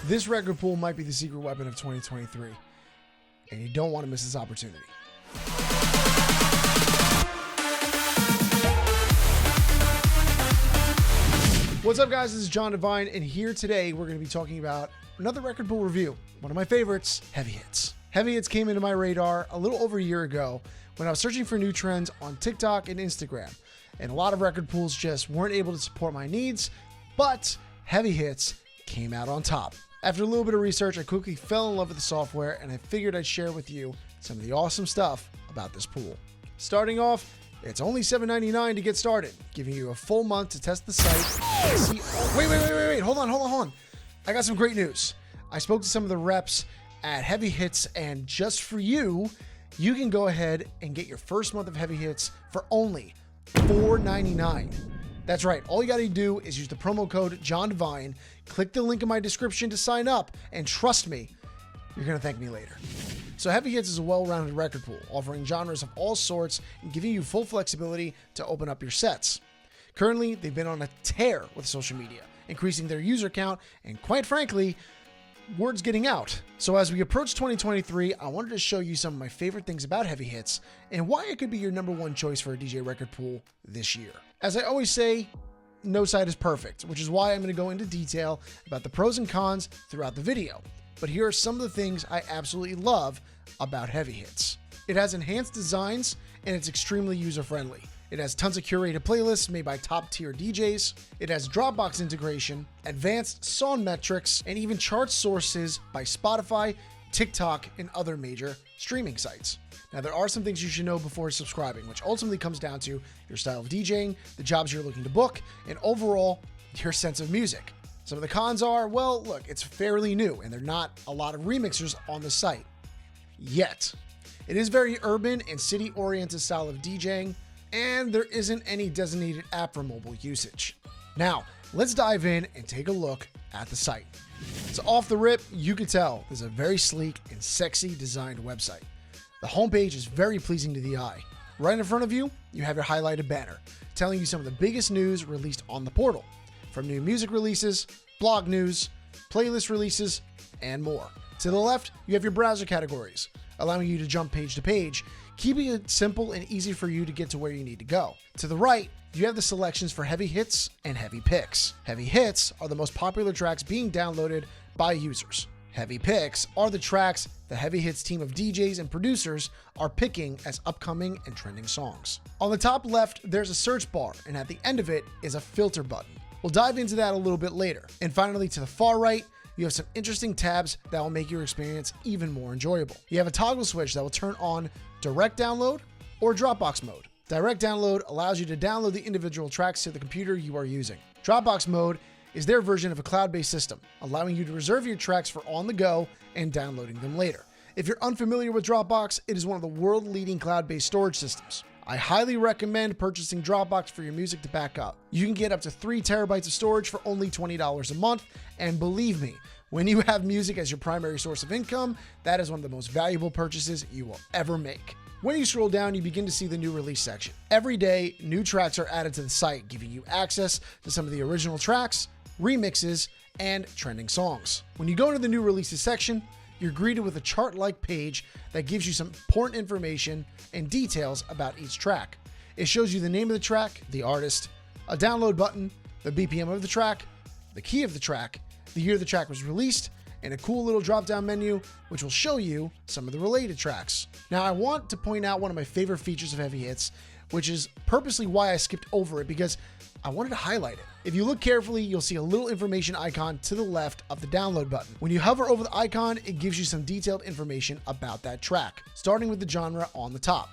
This record pool might be the secret weapon of 2023, and you don't want to miss this opportunity. What's up, guys? This is Jon Divine, and here today we're going to be talking about another record pool review. One of my favorites, Heavy Hits. Heavy Hits came into my radar a little over a year ago when I was searching for new trends on TikTok and Instagram, and a lot of record pools just weren't able to support my needs, but Heavy Hits came out on top. After a little bit of research, I quickly fell in love with the software, and I figured I'd share with you some of the awesome stuff about this pool. Starting off, it's only $7.99 to get started, giving you a full month to test the site and see. Wait, hold on. I got some great news. I spoke to some of the reps at Heavy Hits, and just for you, you can go ahead and get your first month of Heavy Hits for only $4.99. That's right. All you got to do is use the promo code Jon Divine, click the link in my description to sign up, and trust me, you're going to thank me later. So Heavy Hits is a well-rounded record pool, offering genres of all sorts and giving you full flexibility to open up your sets. Currently, they've been on a tear with social media, increasing their user count, and quite frankly, word's getting out. So as we approach 2023, I wanted to show you some of my favorite things about Heavy Hits and why it could be your number one choice for a DJ record pool this year. As I always say, no site is perfect, which is why I'm going to go into detail about the pros and cons throughout the video. But here are some of the things I absolutely love about Heavy Hits. It has enhanced designs and it's extremely user-friendly. It has tons of curated playlists made by top-tier DJs. It has Dropbox integration, advanced song metrics, and even chart sources by Spotify, TikTok, and other major streaming sites. Now, there are some things you should know before subscribing, which ultimately comes down to your style of DJing, the jobs you're looking to book, and overall, your sense of music. Some of the cons are, well, look, it's fairly new, and there are not a lot of remixers on the site. Yet. It is very urban and city-oriented style of DJing, and there isn't any designated app for mobile usage. Now, let's dive in and take a look at the site. So off the rip, you can tell this is a very sleek and sexy designed website. The homepage is very pleasing to the eye. Right in front of you, you have your highlighted banner, telling you some of the biggest news released on the portal, from new music releases, blog news, playlist releases, and more. To the left, you have your browser categories, allowing you to jump page to page, keeping it simple and easy for you to get to where you need to go. To the right, you have the selections for Heavy Hits and Heavy Picks. Heavy Hits are the most popular tracks being downloaded by users. Heavy Picks are the tracks the Heavy Hits team of DJs and producers are picking as upcoming and trending songs. On the top left, there's a search bar, and at the end of it is a filter button. We'll dive into that a little bit later. And finally, to the far right, you have some interesting tabs that will make your experience even more enjoyable. You have a toggle switch that will turn on direct download or Dropbox mode. Direct download allows you to download the individual tracks to the computer you are using. Dropbox mode is their version of a cloud-based system, allowing you to reserve your tracks for on the go and downloading them later. If you're unfamiliar with Dropbox, it is one of the world-leading cloud-based storage systems. I highly recommend purchasing Dropbox for your music to back up. You can get up to 3 terabytes of storage for only $20 a month, and believe me, when you have music as your primary source of income, that is one of the most valuable purchases you will ever make. When you scroll down, you begin to see the new release section. Every day, new tracks are added to the site, giving you access to some of the original tracks, remixes, and trending songs. When you go into the new releases section, you're greeted with a chart-like page that gives you some important information and details about each track. It shows you the name of the track, the artist, a download button, the BPM of the track, the key of the track, the year the track was released, and a cool little drop-down menu which will show you some of the related tracks. Now, I want to point out one of my favorite features of Heavy Hits, which is purposely why I skipped over it, because I wanted to highlight it. If you look carefully, you'll see a little information icon to the left of the download button. When you hover over the icon, it gives you some detailed information about that track, starting with the genre on the top,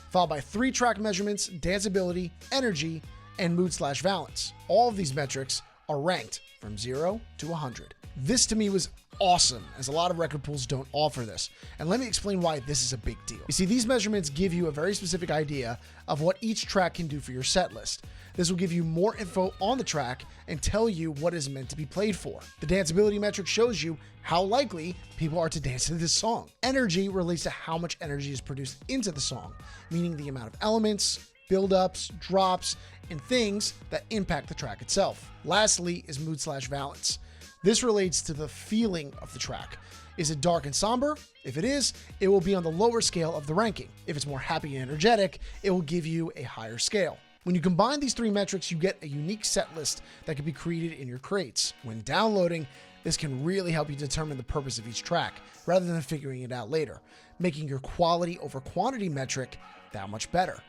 followed by 3 track measurements, danceability, energy, and mood/balance. All of these metrics are ranked from 0 to 100. This to me was awesome, as a lot of record pools don't offer this. And let me explain why this is a big deal. You see, these measurements give you a very specific idea of what each track can do for your set list. This will give you more info on the track and tell you what is meant to be played for. The danceability metric shows you how likely people are to dance to this song. Energy relates to how much energy is produced into the song, meaning the amount of elements, build-ups, drops, and things that impact the track itself. Lastly is mood/balance. This relates to the feeling of the track. Is it dark and somber? If it is, it will be on the lower scale of the ranking. If it's more happy and energetic, it will give you a higher scale. When you combine these three metrics, you get a unique set list that can be created in your crates. When downloading, this can really help you determine the purpose of each track, rather than figuring it out later, making your quality over quantity metric that much better.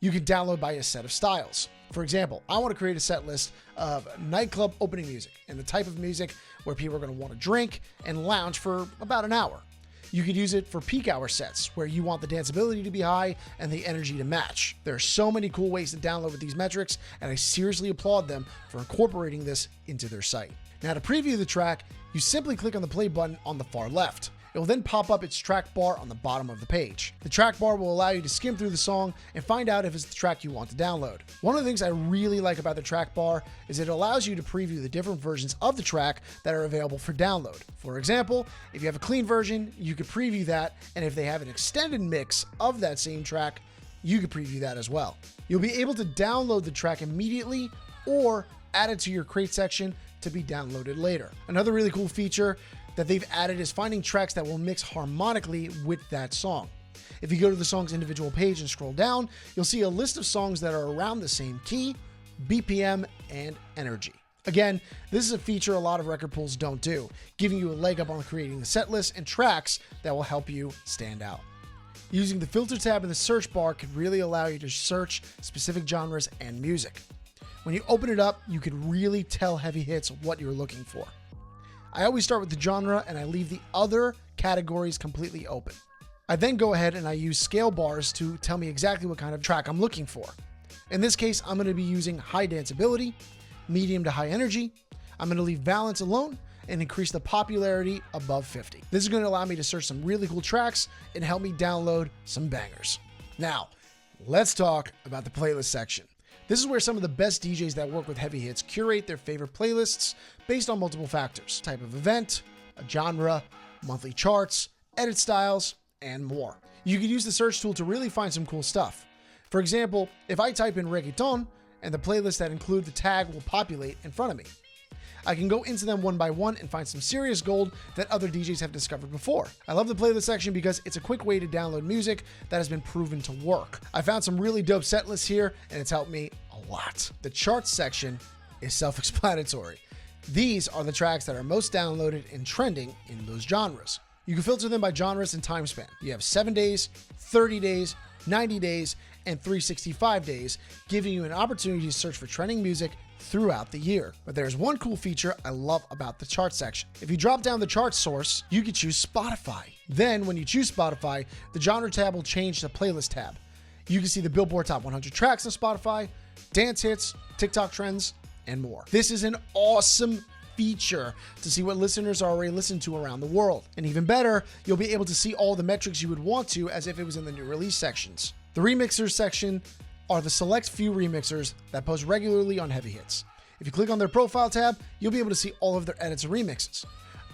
You can download by a set of styles. For example, I want to create a set list of nightclub opening music and the type of music where people are going to want to drink and lounge for about an hour. You could use it for peak hour sets where you want the danceability to be high and the energy to match. There are so many cool ways to download with these metrics, and I seriously applaud them for incorporating this into their site. Now, to preview the track, you simply click on the play button on the far left. It will then pop up its track bar on the bottom of the page. The track bar will allow you to skim through the song and find out if it's the track you want to download. One of the things I really like about the track bar is it allows you to preview the different versions of the track that are available for download. For example, if you have a clean version, you could preview that, and if they have an extended mix of that same track, you could preview that as well. You'll be able to download the track immediately or add it to your crate section to be downloaded later. Another really cool feature that they've added is finding tracks that will mix harmonically with that song. If you go to the song's individual page and scroll down, you'll see a list of songs that are around the same key, BPM, and energy. Again, this is a feature a lot of record pools don't do, giving you a leg up on creating the set list and tracks that will help you stand out. Using the filter tab in the search bar can really allow you to search specific genres and music. When you open it up, you can really tell Heavy Hits what you're looking for. I always start with the genre and I leave the other categories completely open. I then go ahead and I use scale bars to tell me exactly what kind of track I'm looking for. In this case, I'm going to be using high danceability, medium to high energy. I'm going to leave balance alone and increase the popularity above 50. This is going to allow me to search some really cool tracks and help me download some bangers. Now, let's talk about the playlist section. This is where some of the best DJs that work with Heavy Hits curate their favorite playlists based on multiple factors: type of event, a genre, monthly charts, edit styles, and more. You can use the search tool to really find some cool stuff. For example, if I type in reggaeton, and the playlists that include the tag will populate in front of me. I can go into them one by one and find some serious gold that other DJs have discovered before. I love the playlist section because it's a quick way to download music that has been proven to work. I found some really dope set lists here, and it's helped me a lot. The charts section is self-explanatory. These are the tracks that are most downloaded and trending in those genres. You can filter them by genres and time span. You have 7 days, 30 days, 90 days, and 365 days, giving you an opportunity to search for trending music throughout the year. But there's one cool feature I love about the chart section. If you drop down the chart source, you can choose Spotify. Then when you choose Spotify, the genre tab will change to playlist tab. You can see the Billboard Top 100 tracks on Spotify, dance hits, TikTok trends, and more. This is an awesome feature to see what listeners are already listening to around the world. And even better, you'll be able to see all the metrics you would want to as if it was in the new release sections. The Remixers section are the select few remixers that post regularly on Heavy Hits. If you click on their profile tab, you'll be able to see all of their edits and remixes.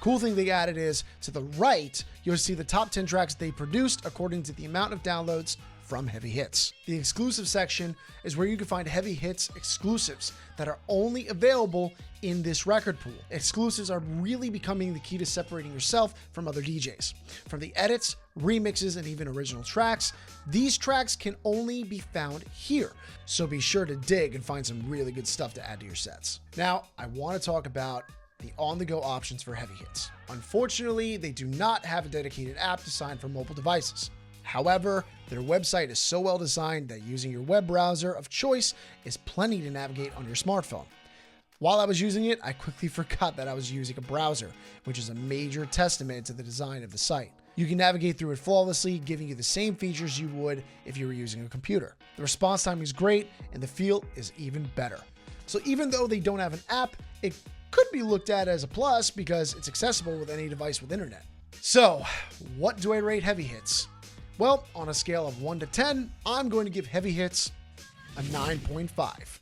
Cool thing they added is, to the right, you'll see the top 10 tracks they produced according to the amount of downloads from Heavy Hits. The exclusive section is where you can find Heavy Hits exclusives that are only available in this record pool. Exclusives are really becoming the key to separating yourself from other DJs. From the edits, remixes, and even original tracks, these tracks can only be found here. So be sure to dig and find some really good stuff to add to your sets. Now, I want to talk about the on-the-go options for Heavy Hits. Unfortunately, they do not have a dedicated app designed for mobile devices. However, their website is so well designed that using your web browser of choice is plenty to navigate on your smartphone. While I was using it, I quickly forgot that I was using a browser, which is a major testament to the design of the site. You can navigate through it flawlessly, giving you the same features you would if you were using a computer. The response time is great, and the feel is even better. So even though they don't have an app, it could be looked at as a plus because it's accessible with any device with internet. So, what do I rate Heavy Hits? Well, on a scale of 1 to 10, I'm going to give Heavy Hits a 9.5.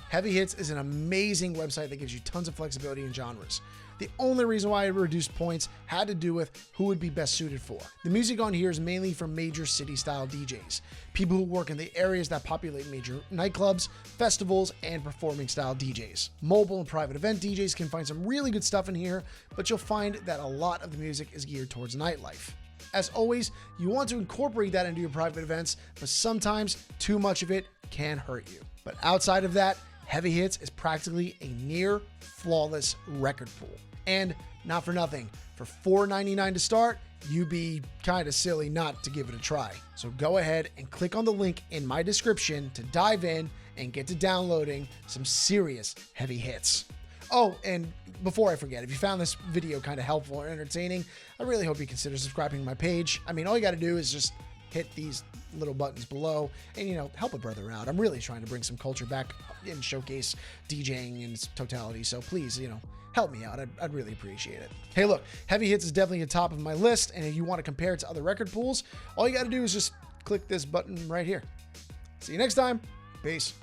Heavy Hits is an amazing website that gives you tons of flexibility in genres. The only reason why I reduced points had to do with who would be best suited for. The music on here is mainly from major city-style DJs, people who work in the areas that populate major nightclubs, festivals, and performing-style DJs. Mobile and private event DJs can find some really good stuff in here, but you'll find that a lot of the music is geared towards nightlife. As always, you want to incorporate that into your private events, but sometimes too much of it can hurt you. But outside of that, Heavy Hits is practically a near flawless record pool. And not for nothing, for $4.99 to start, you'd be kind of silly not to give it a try. So go ahead and click on the link in my description to dive in and get to downloading some serious heavy hits. Oh, and before I forget, if you found this video kind of helpful or entertaining, I really hope you consider subscribing to my page. I mean, all you got to do is just hit these little buttons below and, help a brother out. I'm really trying to bring some culture back and showcase DJing in its totality. So please, help me out. I'd really appreciate it. Hey, look, Heavy Hits is definitely at the top of my list. And if you want to compare it to other record pools, all you got to do is just click this button right here. See you next time. Peace.